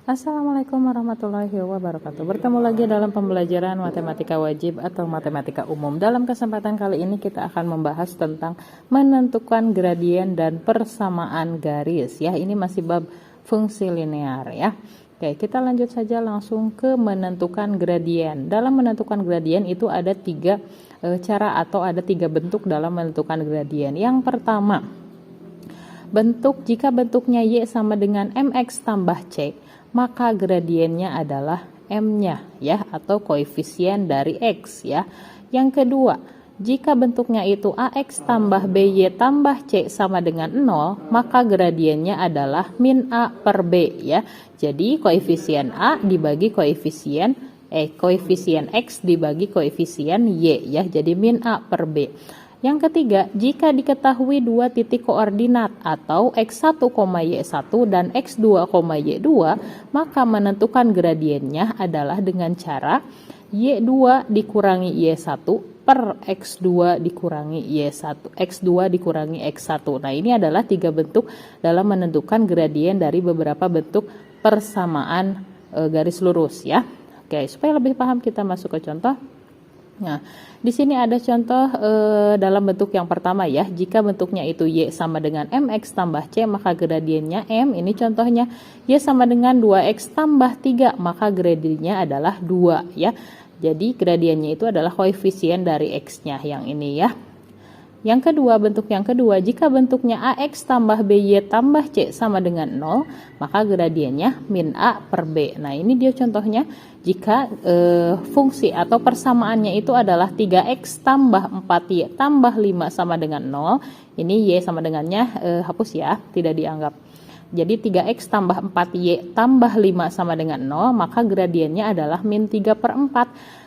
Assalamualaikum warahmatullahi wabarakatuh. Bertemu lagi dalam pembelajaran matematika wajib atau matematika umum. Dalam kesempatan kali ini kita akan membahas tentang menentukan gradien dan persamaan garis ya. Ini masih bab fungsi linear ya. Oke, kita lanjut saja langsung ke menentukan gradien. Dalam menentukan gradien itu ada tiga cara atau ada tiga bentuk dalam menentukan gradien. Yang pertama, jika bentuknya Y sama dengan MX tambah C, maka gradiennya adalah M-nya ya, atau koefisien dari X ya. Yang kedua, jika bentuknya itu AX tambah BY tambah C sama dengan 0, maka gradiennya adalah min A per B ya. Jadi koefisien A dibagi koefisien X dibagi koefisien Y ya. Jadi min A per B. Yang ketiga, jika diketahui dua titik koordinat atau x1, y1 dan x2, y2, maka menentukan gradiennya adalah dengan cara y2 dikurangi y1 per x2 dikurangi y1, x2 dikurangi x1. Nah, ini adalah tiga bentuk dalam menentukan gradien dari beberapa bentuk persamaan garis lurus ya. Oke, supaya lebih paham kita masuk ke contoh. Nah, di sini ada contoh dalam bentuk yang pertama ya. Jika bentuknya itu Y sama dengan MX tambah C, maka gradiennya M. Ini contohnya Y sama dengan 2X tambah 3, maka gradiennya adalah 2 ya. Jadi gradiennya itu adalah koefisien dari X-nya yang ini ya. Yang kedua, bentuk yang kedua, jika bentuknya AX tambah BY tambah C sama dengan 0, maka gradiennya min A per B. Nah, ini dia contohnya jika fungsi atau persamaannya itu adalah 3X tambah 4Y tambah 5 sama dengan 0. Ini Y sama dengannya hapus ya, tidak dianggap. Jadi 3X tambah 4Y tambah 5 sama dengan 0, maka gradiennya adalah min 3 per 4.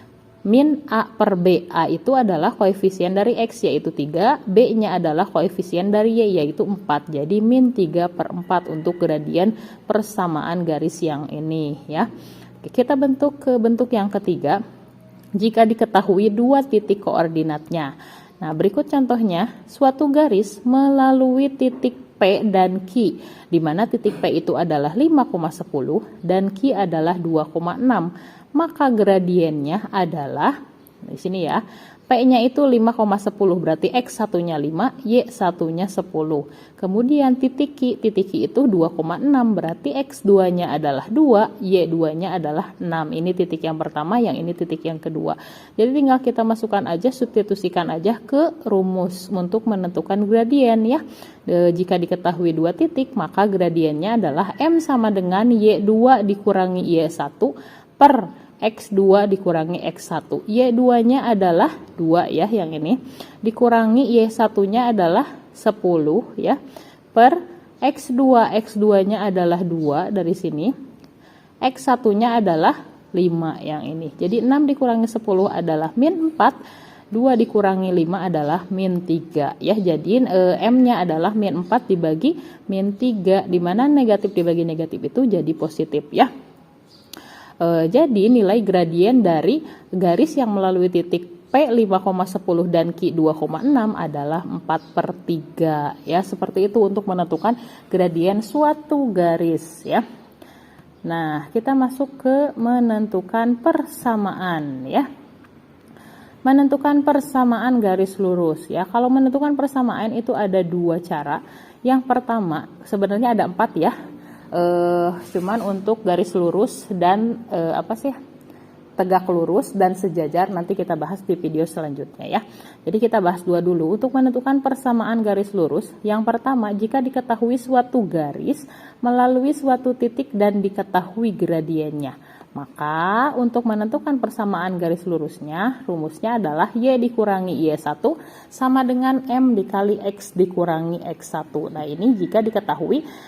Min A per B. A itu adalah koefisien dari X yaitu 3, B-nya adalah koefisien dari Y yaitu 4. Jadi min 3 per 4 untuk gradien persamaan garis yang ini ya. Oke, kita bentuk ke bentuk yang ketiga. Jika diketahui dua titik koordinatnya. Nah, berikut contohnya, suatu garis melalui titik P dan Q, di mana titik P itu adalah 5,10 dan Q adalah 2,6. Maka gradiennya adalah di sini ya. P-nya itu 5,10 berarti X1-nya 5, Y1-nya 10. Kemudian titik Q itu 2,6 berarti X2-nya adalah 2, Y2-nya adalah 6. Ini titik yang pertama, yang ini titik yang kedua. Jadi tinggal kita masukkan aja, substitusikan aja ke rumus untuk menentukan gradien ya. Jika diketahui dua titik, maka gradiennya adalah M sama dengan Y2 dikurangi Y1 per X2 dikurangi X1. Y2-nya adalah 2 ya, yang ini. Dikurangi Y1-nya adalah 10 ya. Per X2. X2-nya adalah 2 dari sini. X1-nya adalah 5 yang ini. Jadi 6 dikurangi 10 adalah min 4. 2 dikurangi 5 adalah min 3 ya. Jadi M-nya adalah min 4 dibagi min 3, dimana negatif dibagi negatif itu jadi positif ya. Jadi nilai gradien dari garis yang melalui titik P 5,10 dan Q 2,6 adalah 4/3 ya. Seperti itu untuk menentukan gradien suatu garis ya. Nah, kita masuk ke menentukan persamaan ya. Menentukan persamaan garis lurus ya. Kalau menentukan persamaan itu ada dua cara. Yang pertama, sebenarnya ada 4 ya. Cuman untuk garis lurus dan tegak lurus dan sejajar nanti kita bahas di video selanjutnya ya. Jadi kita bahas dua dulu. Untuk menentukan persamaan garis lurus, yang pertama, jika diketahui suatu garis melalui suatu titik dan diketahui gradiennya, maka untuk menentukan persamaan garis lurusnya, rumusnya adalah Y dikurangi Y1 sama dengan M dikali X dikurangi X1. Nah, ini jika diketahui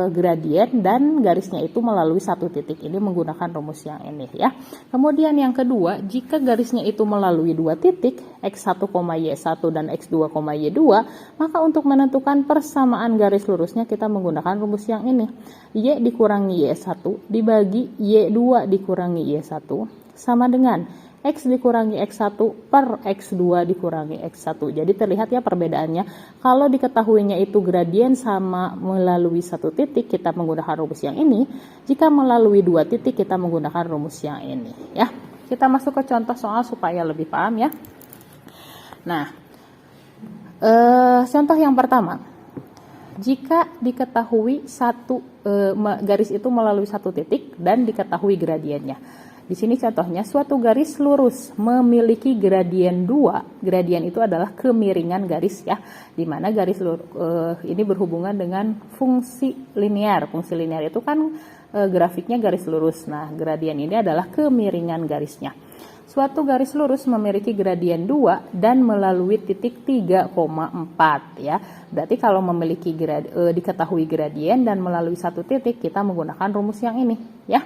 gradien dan garisnya itu melalui satu titik. Ini menggunakan rumus yang ini ya. Kemudian yang kedua, jika garisnya itu melalui dua titik, X1, Y1 dan X2, Y2, maka untuk menentukan persamaan garis lurusnya kita menggunakan rumus yang ini. Y dikurangi Y1 dibagi Y2 dikurangi Y1 sama dengan X dikurangi X1 per X2 dikurangi X1. Jadi terlihat ya perbedaannya. Kalau diketahuinya itu gradien sama melalui satu titik, kita menggunakan rumus yang ini. Jika melalui dua titik, kita menggunakan rumus yang ini. Ya, kita masuk ke contoh soal supaya lebih paham ya. Nah, contoh yang pertama. Jika diketahui garis itu melalui satu titik dan diketahui gradiennya. Di sini contohnya suatu garis lurus memiliki gradien 2. Gradien itu adalah kemiringan garis ya, di mana garis ini berhubungan dengan fungsi linear. Fungsi linear itu kan grafiknya garis lurus. Nah, gradien ini adalah kemiringan garisnya. Suatu garis lurus memiliki gradien 2 dan melalui titik 3,4 ya. Berarti kalau memiliki diketahui gradien dan melalui satu titik, kita menggunakan rumus yang ini ya.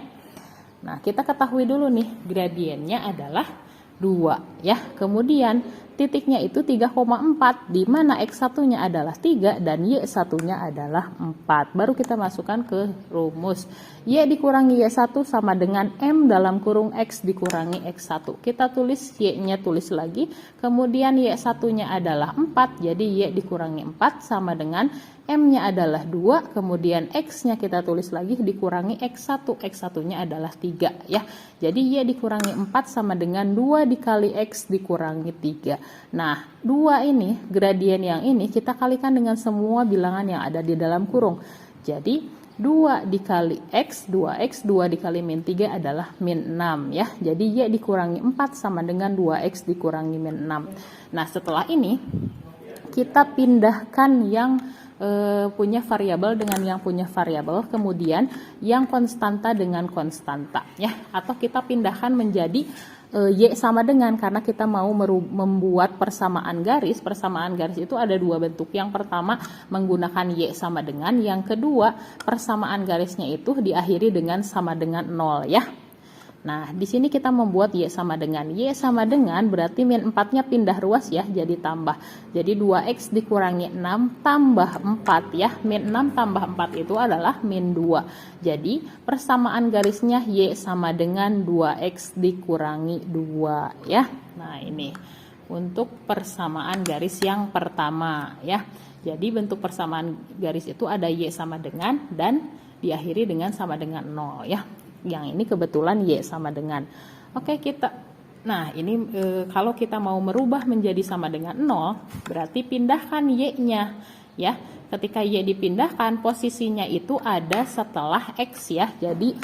Nah, kita ketahui dulu nih, gradiennya adalah 2 ya. Kemudian titiknya itu 3,4, di mana X1-nya adalah 3 dan Y1-nya adalah 4. Baru kita masukkan ke rumus. Y dikurangi Y1 sama dengan M dalam kurung X dikurangi X1. Kita tulis Y-nya tulis lagi, kemudian Y1-nya adalah 4, jadi Y dikurangi 4 sama dengan M-nya adalah 2, kemudian X-nya kita tulis lagi dikurangi X1. X1-nya adalah 3 ya. Jadi Y dikurangi 4 sama dengan 2 dikali X dikurangi 3. Nah, 2 ini, gradien yang ini kita kalikan dengan semua bilangan yang ada di dalam kurung. Jadi 2 dikali X, 2X, 2 dikali min 3 adalah min 6 ya. Jadi Y dikurangi 4 sama dengan 2X dikurangi min 6. Nah, setelah ini kita pindahkan yang punya variabel dengan yang punya variabel, kemudian yang konstanta dengan konstanta ya, atau kita pindahkan menjadi Y sama dengan, karena kita mau membuat persamaan garis. Persamaan garis itu ada dua bentuk. Yang pertama menggunakan Y sama dengan, yang kedua persamaan garisnya itu diakhiri dengan sama dengan 0 ya. Nah, di sini kita membuat Y sama dengan. Y sama dengan berarti min 4-nya pindah ruas ya, jadi tambah. Jadi 2X dikurangi 6 tambah 4 ya. Min 6 tambah 4 itu adalah min 2. Jadi persamaan garisnya Y sama dengan 2X dikurangi 2 ya. Nah, ini untuk persamaan garis yang pertama ya. Jadi bentuk persamaan garis itu ada Y sama dengan dan diakhiri dengan sama dengan 0 ya. Yang ini kebetulan Y sama dengan. Oke, nah ini kalau kita mau merubah menjadi sama dengan 0, berarti pindahkan Y-nya ya. Ketika Y dipindahkan, posisinya itu ada setelah X ya. Jadi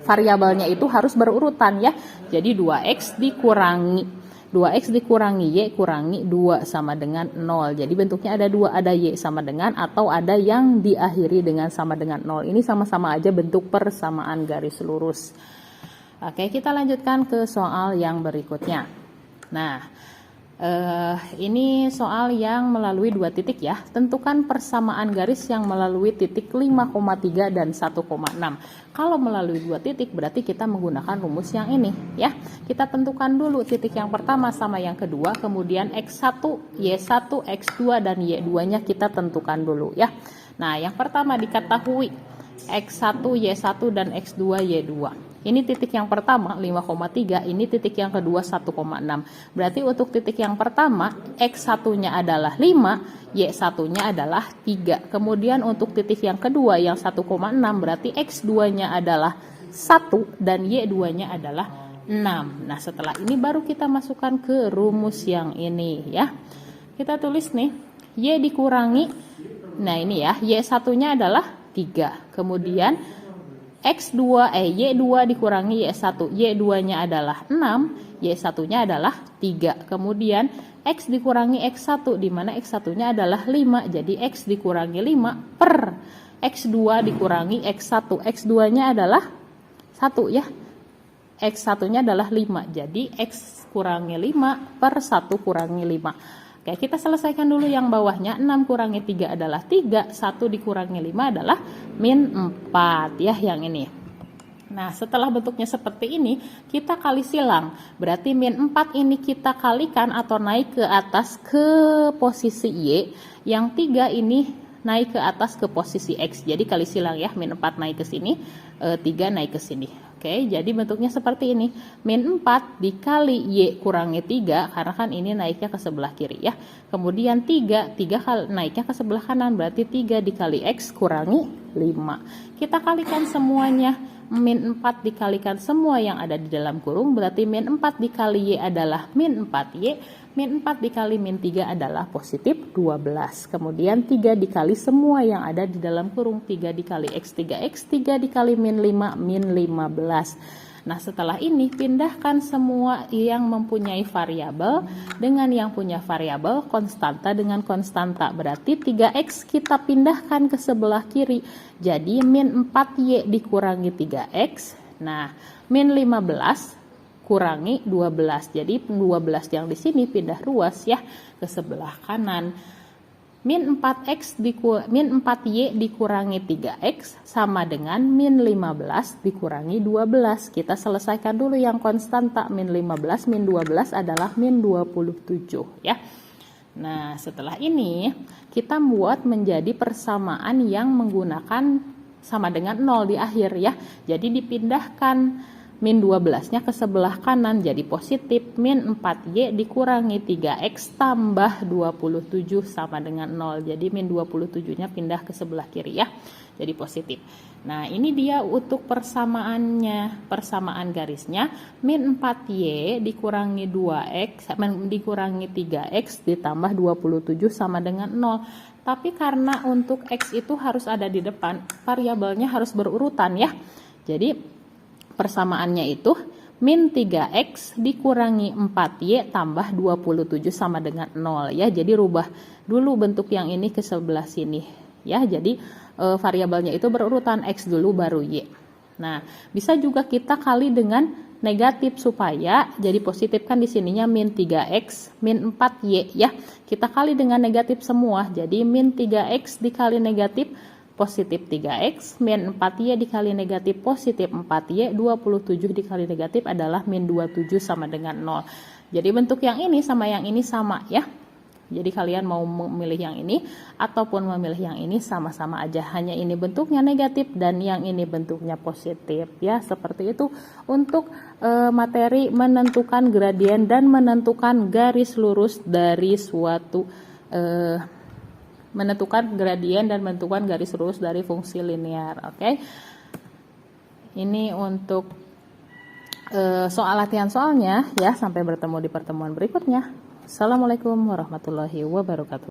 variabelnya itu harus berurutan ya. Jadi 2X dikurangi 2X dikurangi Y kurangi 2 sama dengan 0. Jadi bentuknya ada 2, ada Y sama dengan atau ada yang diakhiri dengan sama dengan 0. Ini sama-sama aja bentuk persamaan garis lurus. Oke, kita lanjutkan ke soal yang berikutnya. Nah, ini soal yang melalui dua titik ya. Tentukan persamaan garis yang melalui titik 5,3 dan 1,6. Kalau melalui dua titik berarti kita menggunakan rumus yang ini ya. Kita tentukan dulu titik yang pertama sama yang kedua, kemudian X1, Y1, X2 dan Y2-nya kita tentukan dulu ya. Nah, yang pertama diketahui X1, Y1 dan X2, Y2. Ini titik yang pertama 5,3, ini titik yang kedua 1,6. Berarti untuk titik yang pertama X1-nya adalah 5, Y1-nya adalah 3. Kemudian untuk titik yang kedua yang 1,6 berarti X2-nya adalah 1 dan Y2-nya adalah 6. Nah, setelah ini baru kita masukkan ke rumus yang ini ya. Kita tulis nih, Y dikurangi, nah ini ya, Y1-nya adalah 3. Kemudian Y2 dikurangi Y1. Y2-nya adalah 6, Y1-nya adalah 3. Kemudian X dikurangi X1, di mana X1-nya adalah 5. Jadi X dikurangi 5 per X2 dikurangi X1. X2-nya adalah 1 ya. X1-nya adalah 5. Jadi X kurangi 5 per 1 kurangi 5. Oke, kita selesaikan dulu yang bawahnya. 6 kurangi 3 adalah 3, 1 dikurangi 5 adalah min 4 ya yang ini. Nah, setelah bentuknya seperti ini, kita kali silang. Berarti min 4 ini kita kalikan atau naik ke atas ke posisi Y. Yang 3 ini naik ke atas ke posisi X. Jadi kali silang ya, min 4 naik ke sini, 3 naik ke sini. Oke, jadi bentuknya seperti ini. Min 4 dikali Y kurangi 3, karena kan ini naiknya ke sebelah kiri ya. Kemudian 3 kali naiknya ke sebelah kanan, berarti 3 dikali X kurangi 5. Kita kalikan semuanya. Min 4 dikalikan semua yang ada di dalam kurung, berarti min 4 dikali Y adalah min 4Y. Min 4 dikali min 3 adalah positif 12. Kemudian 3 dikali semua yang ada di dalam kurung. 3 dikali X, 3X. 3 dikali min 5, min 15. Nah, setelah ini pindahkan semua yang mempunyai variabel dengan yang punya variabel, konstanta dengan konstanta. Berarti 3X kita pindahkan ke sebelah kiri. Jadi min 4Y dikurangi 3X. Nah, min 15 kurangi 12. Jadi 12 yang di sini pindah ruas ya ke sebelah kanan. Min 4Y dikurangi 3X sama dengan min 15 dikurangi 12. Kita selesaikan dulu yang konstanta. Min 15 min 12 adalah min 27 ya. Nah, setelah ini kita buat menjadi persamaan yang menggunakan sama dengan 0 di akhir ya. Jadi dipindahkan min 12-nya ke sebelah kanan jadi positif. Min 4Y dikurangi 3X tambah 27 sama dengan 0. Jadi min 27-nya pindah ke sebelah kiri ya. Jadi positif. Nah, ini dia untuk persamaannya. Persamaan garisnya min 4Y dikurangi 2X dikurangi 3X ditambah 27 sama dengan 0. Tapi karena untuk X itu harus ada di depan, variabelnya harus berurutan ya. Jadi persamaannya itu min 3X dikurangi 4Y tambah 27 sama dengan 0 ya. Jadi rubah dulu bentuk yang ini ke sebelah sini ya. Jadi variabelnya itu berurutan, X dulu baru Y. Nah, bisa juga kita kali dengan negatif supaya jadi positif, kan di sininya min 3X min 4Y ya. Kita kali dengan negatif semua. Jadi min 3X dikali negatif positif 3X, min 4Y dikali negatif positif 4Y, 27 dikali negatif adalah min 27 sama dengan 0. Jadi bentuk yang ini sama yang ini sama ya. Jadi kalian mau memilih yang ini ataupun memilih yang ini sama-sama aja. Hanya ini bentuknya negatif dan yang ini bentuknya positif ya. Seperti itu untuk materi menentukan gradien dan menentukan garis lurus dari suatu menentukan gradien dan menentukan garis lurus dari fungsi linear. Oke. Ini untuk soal latihan soalnya ya. Sampai bertemu di pertemuan berikutnya. Assalamualaikum warahmatullahi wabarakatuh.